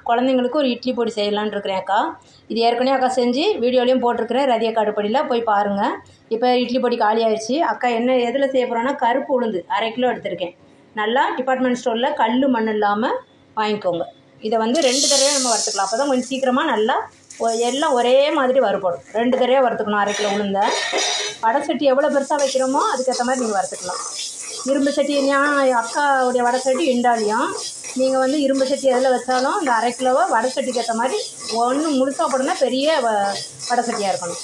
குழந்தைங்களுக்கு ஒரு இட்லி பொடி செய்யலான்னு இருக்கிறேன் அக்கா. இது ஏற்கனவே அக்கா செஞ்சு வீடியோலையும் போட்டிருக்கிறேன், ரதியா காடுப்படியில் போய் பாருங்கள். இப்போ இட்லி பொடி காலி ஆயிடுச்சு. அக்கா என்ன எதில் செய்ய போகிறோன்னா கருப்பு உளுந்து 1/2 கிலோ எடுத்திருக்கேன். நல்லா டிபார்ட்மெண்ட் ஸ்டோரில் கல் மண் இல்லாமல் வாங்கிக்கோங்க. இதை வந்து 2 தடவை நம்ம வறுத்துக்கலாம். அப்போ தான் கொஞ்சம் சீக்கிரமாக நல்லா எல்லாம் ஒரே மாதிரி வறுபடும். 2 தடவை வறுத்துக்கணும் 1/2 கிலோ உளுந்தை. வடை சட்டி எவ்வளோ பெருசாக வைக்கிறோமோ அதுக்கேற்ற மாதிரி நீங்கள் வறுத்துக்கலாம். இரும்பு சட்டி அக்காவுடைய வடை சட்டி இண்டாலியும், நீங்கள் வந்து இரும்பு சட்டி எதில் வச்சாலும் இந்த 1/2 கிலோவை வடை சட்டிக்கு ஏற்ற மாதிரி ஒன்று முழுசாக போடணும்னா பெரிய வடை சட்டியாக இருக்கணும்.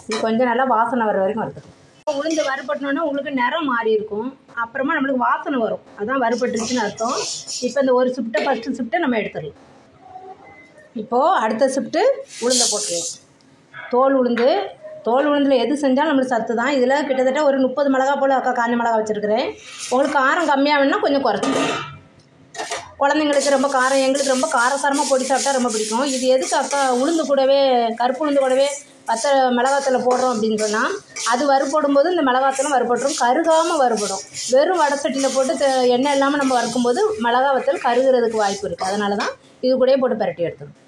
இது கொஞ்சம் நல்லா வாசனை வர வரைக்கும் வறுத்துக்கணும். உளுந்து வறுபட்டணுன்னா உங்களுக்கு நிறம் மாறி இருக்கும், அப்புறமா நம்மளுக்கு வாசனை வரும், அதுதான் வறுபட்டுருச்சுன்னு அர்த்தம். இப்போ இந்த ஒரு ஷிஃப்ட்டை ஃபஸ்ட்டு ஷிஃப்ட்டை நம்ம எடுத்துடலாம். இப்போது அடுத்த ஷிஃப்ட்டு உளுந்தை போட்டுருவோம். தோல் உளுந்தில் எது செஞ்சாலும் நம்மளுக்கு சத்து தான். இதில் கிட்டத்தட்ட ஒரு 30 மிளகா போல் அக்கா காஞ்ச மிளகா வச்சுருக்கிறேன். உங்களுக்கு காரம் கம்மியாக வேணுன்னா கொஞ்சம் குறைச்சிக்கணும். குழந்தைங்களுக்கு ரொம்ப காரம், எங்களுக்கு ரொம்ப காரசாரமாக பொடி சாப்பிட்டா ரொம்ப பிடிக்கும். இது எதுக்கு அக்கா உளுந்து கூடவே கருப்பு உளுந்து கூடவே மிளகாத்தூளை போடுறோம் அப்படின்னு சொன்னால், அது வறுபடும்போது இந்த மிளகாத்தூளும் வறுபட்டுரும், கருகாமல் வறுபடும். வெறும் வடை சட்டியில் போட்டு எண்ணெய் இல்லாமல் நம்ம வறுக்கும்போது மிளகா வத்தல் கருகிறதுக்கு வாய்ப்பு இருக்குது. அதனால தான் இது கூடயே போட்டு பரட்டி எடுத்துடும்.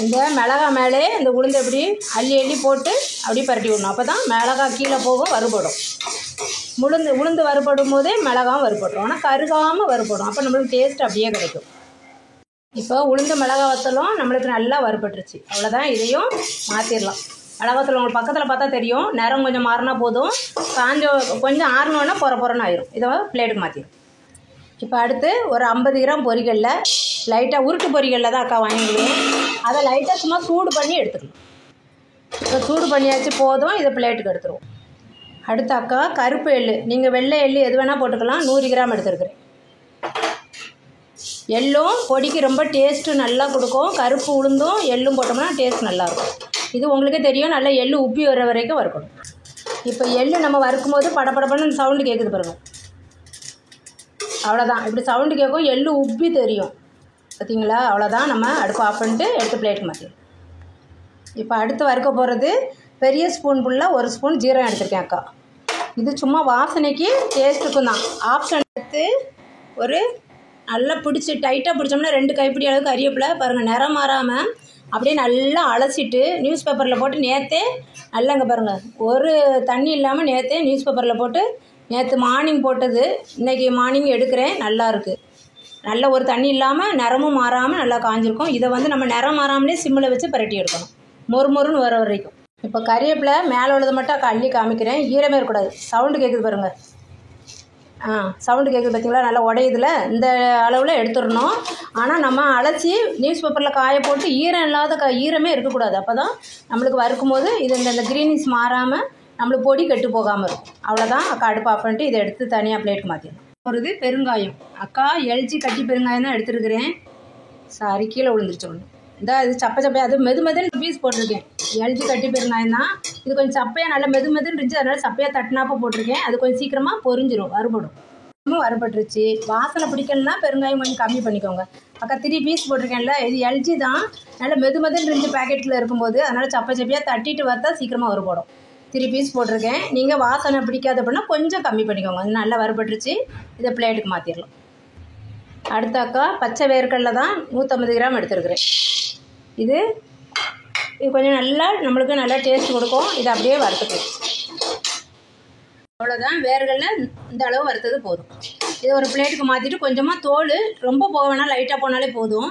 இந்த மிளகா மேலே இந்த உளுந்து எப்படி அள்ளி போட்டு அப்படியே பரட்டி விடணும். அப்போ தான் மிளகா கீழே போகும், வறுபடும். உளுந்து வறுபடும் போதே மிளகாவும் வறுபடும், ஆனால் கருகாமல் வறுபடும். அப்போ நம்மளுக்கு டேஸ்ட் அப்படியே கிடைக்கும். இப்போ உளுந்து மிளகா வத்தலும் நம்மளுக்கு நல்லா வறுபட்டுருச்சு. அவ்வளோதான், இதையும் மாற்றிடலாம். மிளகா வத்தல் உங்களுக்கு பக்கத்தில் பார்த்தா தெரியும், நிறம் கொஞ்சம் மாறினா போதும். கொஞ்சம் ஆறினோன்னா பொறன்னு ஆயிரும். இதை பிளேட்டுக்கு மாற்றிடும். இப்போ அடுத்து ஒரு 50 கிராம் பொரிகடலை, லைட்டாக உருட்டு பொரிகடலை தான் அக்கா வாங்கிடுவேன். அதை லைட்டாக சும்மா சூடு பண்ணி எடுத்துக்கலாம். இப்போ சூடு பண்ணியாச்சு, போதும். இதை பிளேட்டுக்கு எடுத்துருவோம். அடுத்த அக்கா கருப்பு எள்ளு, நீங்கள் வெள்ளை எள்ளு எது வேணால் போட்டுக்கலாம். 100 கிராம் எடுத்துருக்குறேன். எள்ளும் பொடிக்கு ரொம்ப டேஸ்ட்டு நல்லா கொடுக்கும். கருப்பு உளுந்தும் எள்ளும் போட்டோம்னா டேஸ்ட் நல்லாயிருக்கும். இது உங்களுக்கே தெரியும், நல்லா எள்ளு உப்பி வர வரைக்கும் வறுக்கணும். இப்போ எள்ளு நம்ம வறுக்கும்போது படப்படப்படன்னு சவுண்டு கேட்குது பாருங்கள். அவ்வளோதான், இப்படி சவுண்டு கேட்கும், எள்ளு உப்பி தெரியும், பார்த்தீங்களா? அவ்வளோதான். நம்ம அடுப்பு ஆஃப் பண்ணிட்டு எடுத்து பிளேட் மாற்றிடும். இப்போ அடுத்து வறுக்க போகிறது பெரிய ஸ்பூன் ஃபுல்லாக 1 ஸ்பூன் ஜீரகம் எடுத்திருக்கேன் அக்கா. இது சும்மா வாசனைக்கு டேஸ்ட்டுக்கும் தான். ஆப்ஷன் எடுத்து ஒரு நல்லா டைட்டாக பிடிச்சோம்னா 2 கைப்பிடி அளவுக்கு கறிவேப்பிலை பாருங்கள், நிறம் மாறாமல் அப்படியே நல்லா அலசிட்டு நியூஸ் பேப்பரில் போட்டு நேற்றே நல்லா இங்கே பாருங்கள், ஒரு தண்ணி இல்லாமல் நேற்றே நியூஸ் பேப்பரில் போட்டு, நேற்று மார்னிங் போட்டது இன்றைக்கி மார்னிங் எடுக்கிறேன். நல்லா இருக்குது, நல்ல ஒரு தண்ணி இல்லாமல் நிறமும் மாறாமல் நல்லா காஞ்சிருக்கும். இதை வந்து நம்ம நிறம் மாறாமலே சிம்மில் வச்சு பரட்டி எடுக்கணும், மொறுன்னு வர வரைக்கும். இப்போ கறிவேப்பிலை மேலே உள்ளதை மட்டும் அள்ளி காமிக்கிறேன், ஈரமே இருக்கக்கூடாது. சவுண்டு கேட்குது பாருங்கள், சவுண்டு கேட்குது பார்த்தீங்களா? நல்லா உடையுதுல, இந்த அளவில் எடுத்துடணும். ஆனால் நம்ம அலசி நியூஸ் பேப்பரில் காய போட்டு ஈரம் இல்லாத ஈரமே இருக்கக்கூடாது. அப்போ தான் நம்மளுக்கு வறுக்கும் போது இது இந்த க்ரீனிஸ் மாறாமல் நம்மளுக்கு பொடி கெட்டு போகாமல் இருக்கும். அவ்வளோதான் அக்கா. அடுப்பு ஆஃப் பண்ணிட்டு இதை எடுத்து தனியாக பிளேட்டுக்கு மாற்றிடணும். ஒரு பெருங்காயம் அக்கா, எல்ஜி கட்டி பெருங்காயம் தான் எடுத்துருக்கிறேன். சாரி, கீழே விழுந்துருச்சு ஒன்று. இது சப்பையாக அது மெதுன்னு பீஸ் போட்டிருக்கேன். எல்ஜி கட்டி பெருங்காயம் தான். இது கொஞ்சம் சப்பையாக நல்லா மெதுன்னு இருந்துச்சு, அதனால் சப்பையாக தட்டினாப்போ போட்டிருக்கேன். அது கொஞ்சம் சீக்கிரமாக பொரிஞ்சிடும், வறுபடும். வறுபட்டுருச்சு. வாசனை பிடிக்கலன்னா பெருங்காயம் கொஞ்சம் கம்மி பண்ணிக்கோங்க. அக்கா 3 பீஸ் போட்டிருக்கேன்ல, இது எல்ஜி தான். நல்லா மெதுன்னு இருந்துச்சு பேக்கெட்டில் இருக்கும்போது, அதனால் சப்பையாக தட்டிட்டு வறுத்தா சீக்கிரமாக வறுபடும். 3 பீஸ் போட்டிருக்கேன். நீங்கள் வாசனை பிடிக்காத அப்படின்னா கொஞ்சம் கம்மி பண்ணிக்கோங்க. அது நல்லா வறுபட்டுருச்சு. இதை பிளேட்டுக்கு மாற்றிடலாம். அடுத்த அக்கா பச்சை வேர்க்கடலை தான் 150 கிராம் எடுத்துருக்குறேன். இது கொஞ்சம் நல்லா நம்மளுக்கு நல்லா டேஸ்ட் கொடுக்கும். இதை அப்படியே வறுத்துக்கலாம். அவ்வளோதான், வேர்க்கடலை இந்த அளவு வறுத்தது போதும். இதை ஒரு பிளேட்டுக்கு மாற்றிட்டு கொஞ்சமாக தோல் ரொம்ப போக வேணாம், லைட்டாக போனாலே போதும்.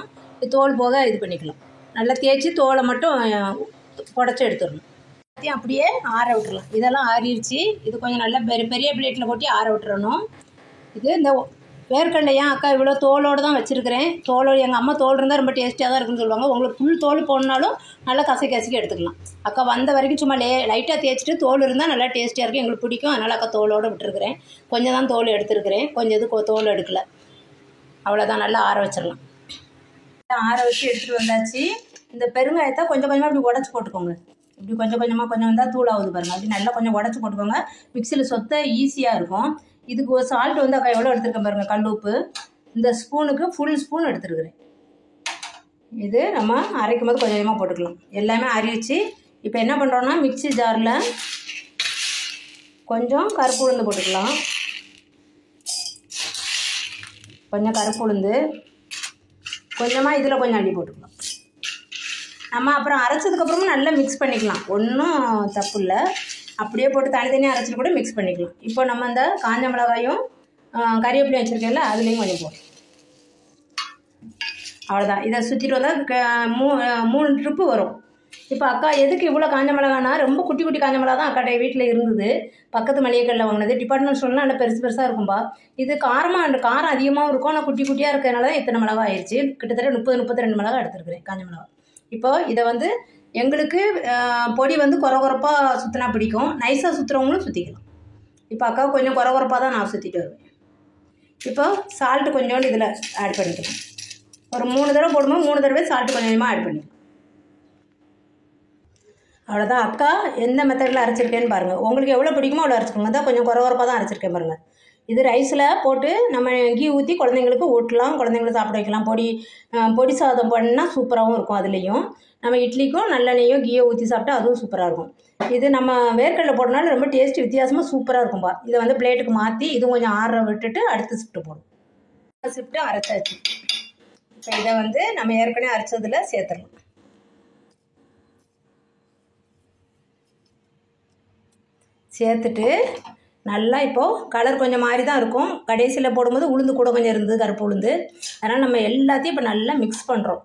தோல் போக இது பண்ணிக்கலாம். நல்லா தேய்ச்சி தோலை மட்டும் புடச்சி எடுத்துடணும். அப்படியே ஆற விட்டுறலாம். இதெல்லாம் ஆறிடுச்சு. இது கொஞ்சம் நல்லா பெரிய பிளேட்டில் போட்டு ஆற விட்டுறணும். இது இந்த வேர்க்கடலை ஏன் அக்கா இவ்வளோ தோலோடு தான் வச்சுருக்கிறேன். தோலோடு எங்கள் அம்மா தோல் இருந்தால் ரொம்ப டேஸ்ட்டியாக தான் இருக்குன்னு சொல்லுவாங்க. உங்களுக்கு ஃபுல் தோல் போடனாலும் நல்லா கசக்கி எடுத்துக்கலாம். அக்கா வந்த வரைக்கும் சும்மா லைட்டாக தேய்ச்சிட்டு தோல் இருந்தால் நல்லா டேஸ்ட்டியாக இருக்கும், எங்களுக்கு பிடிக்கும். அதனால் அக்கா தோலோடு விட்டுருக்கிறேன். கொஞ்சம் தான் தோல் எடுத்துருக்கிறேன், கொஞ்சம் இது தோல் எடுக்கலை. அவ்வளோதான், நல்லா ஆற வச்சிடலாம். ஆற வச்சு எடுத்துகிட்டு வந்தாச்சு. இந்த பெருங்காயத்தை கொஞ்சம் கொஞ்சமாக இப்படி உடச்சி போட்டுக்கோங்க. இப்படி கொஞ்சம் வந்தால் தூளாகுது பாருங்கள். அப்படி நல்லா கொஞ்சம் உடச்சி போட்டுக்கோங்க. மிக்சியில் சொத்த ஈஸியாக இருக்கும். இதுக்கு ஒரு சால்ட் வந்து அக்கா எவ்வளோ எடுத்துருக்கேன் பாருங்கள், கல் உப்பு. இந்த ஸ்பூனுக்கு ஃபுல் ஸ்பூன் எடுத்துருக்குறேன். இது நம்ம அரைக்கும் போது கொஞ்சம் கொஞ்சமாக போட்டுக்கலாம். எல்லாமே அரிச்சு இப்போ என்ன பண்ணுறோன்னா மிக்சி ஜாரில் கொஞ்சம் கருப்பு உளுந்து போட்டுக்கலாம். கொஞ்சம் கருப்பு உளுந்து, கொஞ்சமாக இதில் கொஞ்சம் அள்ளி போட்டுக்கலாம். நம்ம அப்புறம் அரைச்சதுக்கப்புறமும் நல்லா மிக்ஸ் பண்ணிக்கலாம், ஒன்றும் தப்பு இல்லை. அப்படியே போட்டு தனித்தனியாக அரைச்சிட்டு கூட மிக்ஸ் பண்ணிக்கலாம். இப்போ நம்ம அந்த காஞ்ச மிளகாயும் கறிவேப்பிலையும் வச்சுருக்கேன்ல, அதுலேயும் கொஞ்சம் போடும். அவ்வளோதான். இதை சுற்றிட்டு வந்தால் 3 ட்ரிப்பு வரும். இப்போ அக்கா எதுக்கு இவ்வளோ காஞ்ச மிளகானா, ரொம்ப குட்டி குட்டி காஞ்ச மிளகா தான் அக்காட்ட வீட்டில் இருந்தது. பக்கத்து மளிகை கடையில் வாங்கினது. டிபார்ட்மெண்ட் ஸ்டோர்லாம் நல்லா பெருசு பெருசாக இருக்கும்பா. இது காரம் அதிகமாகவும் இருக்கும், ஆனால் குட்டி குட்டியாக இருக்கிறதுனால தான் இத்தனை மிளகா ஆயிடுச்சு. கிட்டத்தட்ட 30-32 மிளகா எடுத்துருக்குறேன் காஞ்ச மிளகா. இப்போ இதை வந்து எங்களுக்கு பொடி வந்து குறப்பாக சுற்றினா பிடிக்கும், நைஸாக சுற்றுறவங்களும் சுற்றிக்கலாம். இப்போ அக்கா கொஞ்சம் குறப்பாக தான் நான் சுற்றிட்டு வருவேன். இப்போ சால்ட்டு கொஞ்சோண்டு இதில் ஆட் பண்ணிக்கலாம். ஒரு 3 தடவை போடும்போது 3 தடவை சால்ட்டு கொஞ்சம் கொஞ்சமாக ஆட் பண்ணிக்கலாம். அவ்வளோதான். அக்கா எந்த மெத்தடில் அரைச்சிருக்கேன்னு பாருங்கள். உங்களுக்கு எவ்வளோ பிடிக்குமோ அவ்வளோ அரைச்சிக்கோங்க. தான் கொஞ்சம் குறப்பாக தான் அரைச்சிருக்கேன் பாருங்கள். இது ரைஸில் போட்டு நம்ம கீ ஊற்றி குழந்தைங்களுக்கு ஊட்டலாம், குழந்தைங்களுக்கு சாப்பிட வைக்கலாம். பொடி சாதம் பண்ணால் சூப்பராகவும் இருக்கும். அதுலேயும் நம்ம இட்லிக்கும் நல்லெண்ணெய்யோ கீயோ ஊற்றி சாப்பிட்டா அதுவும் சூப்பராக இருக்கும். இது நம்ம வேர்க்கடலை போட்டனால ரொம்ப டேஸ்ட் வித்தியாசமாக சூப்பராக இருக்கும்பா. இதை வந்து பிளேட்டுக்கு மாற்றி இதுவும் கொஞ்சம் ஆற விட்டுட்டு அடுத்து ஷிஃப்ட்டு போடும். ஷிஃப்ட்டு அரைச்சாச்சு. இப்போ இதை வந்து நம்ம ஏற்கனவே அரைச்சதில் சேர்த்துடலாம். சேர்த்துட்டு நல்லா இப்போது கலர் கொஞ்சம் மாறி தான் இருக்கும். கடைசியில் போடும்போது உளுந்து கூட கொஞ்சம் இருந்தது, கருப்பு உளுந்து. அதனால் நம்ம எல்லாத்தையும் இப்போ நல்லா மிக்ஸ் பண்ணுறோம்.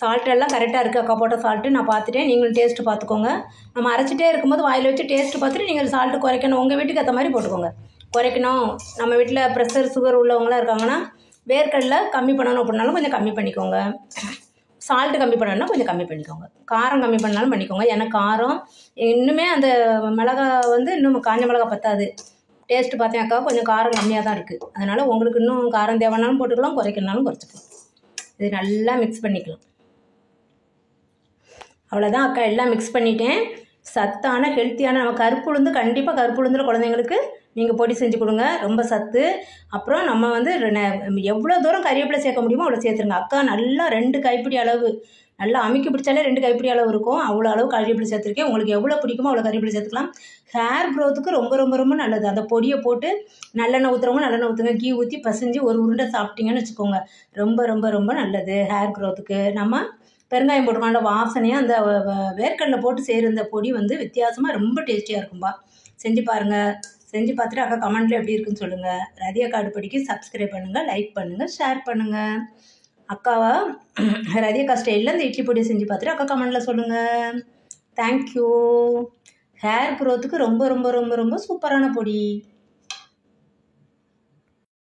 சால்ட்டெல்லாம் கரெக்டாக இருக்குது. அக்கா போட்ட சால்ட்டு நான் பார்த்துட்டேன், நீங்களும் டேஸ்ட்டு பார்த்துக்கோங்க. நம்ம அரைச்சிட்டே இருக்கும்போது வாயில் வச்சு டேஸ்ட்டு பார்த்துட்டு நீங்கள் சால்ட்டு குறைக்கணும், உங்கள் வீட்டுக்கு ஏற்ற மாதிரி போட்டுக்கோங்க. குறைக்கணும், நம்ம வீட்டில் ப்ரெஷர் சுகர் உள்ளவங்களாம் இருக்காங்கன்னா வேர்க்கடலை கம்மி பண்ணணும் அப்படின்னாலும் கொஞ்சம் கம்மி பண்ணிக்கோங்க. சால்ட்டு கம்மி பண்ணணும்னா கொஞ்சம் கம்மி பண்ணிக்கோங்க. காரம் கம்மி பண்ணாலும் பண்ணிக்கோங்க. ஏன்னா காரம் இன்னுமே அந்த மிளகா வந்து இன்னும் காஞ்ச மிளகா பத்தாது. டேஸ்ட்டு பார்த்தேன் அக்கா கொஞ்சம் காரம் கம்மியாக தான் இருக்குது. அதனால் உங்களுக்கு இன்னும் காரம் தேவைனாலும் போட்டுக்கலாம், குறைக்கணுனாலும் குறைச்சிக்கலாம். இது நல்லா மிக்ஸ் பண்ணிக்கலாம். அவ்வளோதான் அக்கா, எல்லாம் மிக்ஸ் பண்ணிட்டேன். சத்தான ஹெல்த்தியான நம்ம கருப்பு உளுந்து, கண்டிப்பாக கருப்பு உளுந்தில் குழந்தைங்களுக்கு நீங்கள் பொடி செஞ்சு கொடுங்க, ரொம்ப சத்து. அப்புறம் நம்ம வந்து எவ்வளோ தூரம் கறிவேப்பிலை சேர்க்க முடியுமோ அவ்வளோ சேர்த்துருங்க. அக்கா நல்லா 2 கைப்பிடி அளவு நல்லா அமுக்கி பிடிச்சாலே 2 கைப்பிடி அளவு இருக்கும், அவ்வளோ அளவு கறிவேப்பிலை சேர்த்துருக்கேன். உங்களுக்கு எவ்வளோ பிடிக்குமோ அவ்வளோ கறிவேப்பிலை சேர்த்துக்கலாம். ஹேர் க்ரோத்துக்கு ரொம்ப ரொம்ப ரொம்ப நல்லது. அந்த பொடியை போட்டு நல்லெண்ணெய் ஊற்றுறவங்க நல்லெண்ணெய் ஊற்றுங்க, கீ ஊற்றி பசைஞ்சு ஒரு உருண்டை சாப்பிட்டீங்கன்னு வச்சுக்கோங்க, ரொம்ப ரொம்ப ரொம்ப நல்லது ஹேர் க்ரோத்துக்கு. நம்ம பெருங்காயம் போட்டுக்கோங்க, வாசனையாக அந்த வேர்க்கடலை போட்டு செய்கிற இந்த பொடி வந்து வித்தியாசமாக ரொம்ப டேஸ்டியாக இருக்கும்பா. செஞ்சு பாருங்கள். செஞ்சு பார்த்துட்டு அக்கா கமெண்ட்டில் எப்படி இருக்குன்னு சொல்லுங்கள். ரதி அக்கா அடுப்படிக்கு சப்ஸ்கிரைப் பண்ணுங்கள், லைக் பண்ணுங்கள், ஷேர் பண்ணுங்கள். அக்காவா ரதி அக்கா ஸ்டைலில் இந்த இட்லி பொடியை செஞ்சு பார்த்துட்டு அக்கா கமெண்ட்டில் சொல்லுங்கள். தேங்க்யூ. ஹேர் க்ரோத்துக்கு ரொம்ப ரொம்ப ரொம்ப ரொம்ப சூப்பரான பொடி.